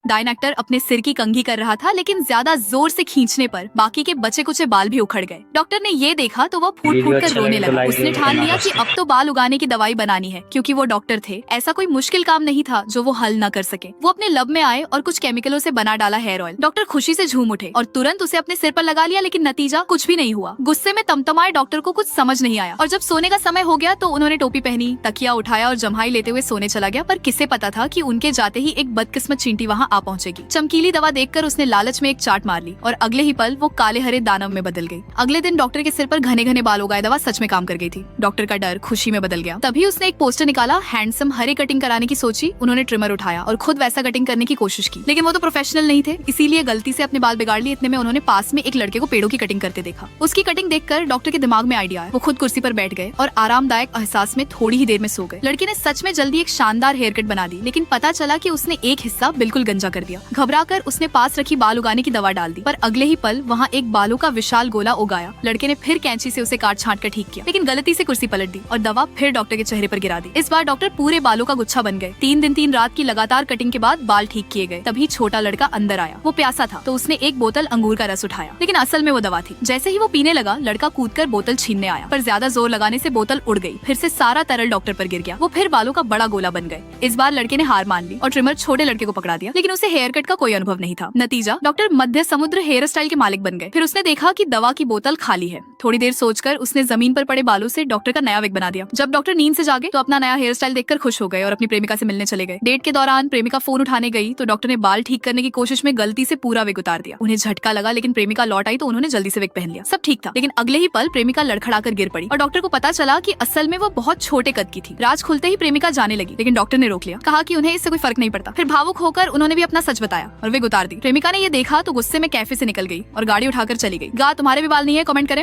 डायन एक्टर अपने सिर की कंघी कर रहा था, लेकिन ज्यादा जोर से खींचने पर बाकी के बचे कुचे बाल भी उखड़ गए। डॉक्टर ने ये देखा तो वो फूट वीडियो फूट कर अच्छा रोने लगे तो लगा। लाइक उसने जरूर ठान करना लिया कि दोस्तों। अब तो बाल उगाने की दवाई बनानी है, क्योंकि वो डॉक्टर थे। ऐसा कोई मुश्किल काम नहीं था जो वो हल न कर सके। वो अपने लब में आए और कुछ केमिकलों से बना डाला हेयर ऑयल। डॉक्टर खुशी से झूम उठे और तुरंत उसे अपने सिर पर लगा लिया, लेकिन नतीजा कुछ भी नहीं हुआ। गुस्से में तमतमाए डॉक्टर को कुछ समझ नहीं आया और जब सोने का समय हो गया तो उन्होंने टोपी पहनी, तकिया उठाया और जम्हाई लेते हुए सोने चला गया। पर किसे पता था कि उनके जाते ही एक बदकिस्मत चींटी वहाँ आ पहुंचेगी। चमकीली दवा देखकर उसने लालच में एक चाट मार ली और अगले ही पल वो काले हरे दानव में बदल गई। अगले दिन डॉक्टर के सिर पर घने घने बाल उगाए। दवा सच में काम कर गई थी। डॉक्टर का डर खुशी में बदल गया। तभी उसने एक पोस्टर निकाला, हैंडसम हरे कटिंग कराने की सोची। उन्होंने ट्रिमर उठाया और खुद वैसा कटिंग करने की कोशिश की, लेकिन वो तो प्रोफेशनल नहीं थे, इसीलिए गलती से अपने बाल बिगाड़ लिए। इतने में उन्होंने पास में एक लड़के को पेड़ों की कटिंग करते देखा। उसकी कटिंग देखकर डॉक्टर के दिमाग में आइडिया आया। वो खुद कुर्सी पर बैठ गए और आरामदायक एहसास में थोड़ी ही देर में सो गए। लड़के ने सच में जल्दी एक शानदार हेयर कट बना दी, लेकिन पता चला कि उसने एक हिस्सा बिल्कुल गंजा कर दिया। घबराकर उसने पास रखी बाल उगाने की दवा डाल दी, पर अगले ही पल वहाँ एक बालों का विशाल गोला उगाया। लड़के ने फिर कैंची से उसे काट छांट कर ठीक किया, लेकिन गलती से कुर्सी पलट दी और दवा फिर डॉक्टर के चेहरे पर गिरा दी। इस बार डॉक्टर पूरे बालों का गुच्छा बन गए। 3 दिन 3 रात की लगातार कटिंग के बाद बाल ठीक किए गए। तभी छोटा लड़का अंदर आया। वो प्यासा था तो उसने एक बोतल अंगूर का रस उठाया, लेकिन असल में वो दवा थी। जैसे ही वो पीने लगा, लड़का कूदकर बोतल छीनने आया, पर ज्यादा जोर लगाने से बोतल उड़ गई। फिर से सारा तरल डॉक्टर पर गिर गया। वो फिर बालों का बड़ा गोला बन गए। इस बार लड़के ने हार मान ली और ट्रिमर छोटे लड़के को पकड़ा दिया, लेकिन उसे हेयर कट का कोई अनुभव नहीं था। नतीजा, डॉक्टर मध्य समुद्र हेयर स्टाइल के मालिक बन गए। फिर उसने देखा कि दवा की बोतल खाली है। थोड़ी देर सोचकर उसने जमीन पर पड़े बालों से डॉक्टर का नया विग बना दिया। जब डॉक्टर नींद से जागे तो अपना नया हेयर स्टाइल देखकर खुश हो गए और अपनी प्रेमिका से मिलने चले गए। डेट के दौरान प्रेमिका फोन उठाने गई तो डॉक्टर ने बाल ठीक करने की कोशिश में गलती से पूरा विग उतार दिया। उन्हें झटका लगा, लेकिन प्रेमिका लौट आई तो उन्होंने जल्दी से विग पहन लिया। सब ठीक था, लेकिन अगले ही पल प्रेमिका लड़खड़ाकर गिर पड़ी और डॉक्टर को पता चला कि असल में वो बहुत छोटे कद की थी। राज खुलते ही प्रेमिका जाने लगी, लेकिन डॉक्टर ने रोक लिया, कहा कि उन्हें इससे कोई फर्क नहीं पड़ता। फिर भावुक होकर उन्होंने भी अपना सच बताया और विग उतार दी। प्रेमिका ने ये देखा तो गुस्से में कैफे से निकल गई और गाड़ी उठाकर चली गई। गा तुम्हारे भी बाल नहीं है? कमेंट करें।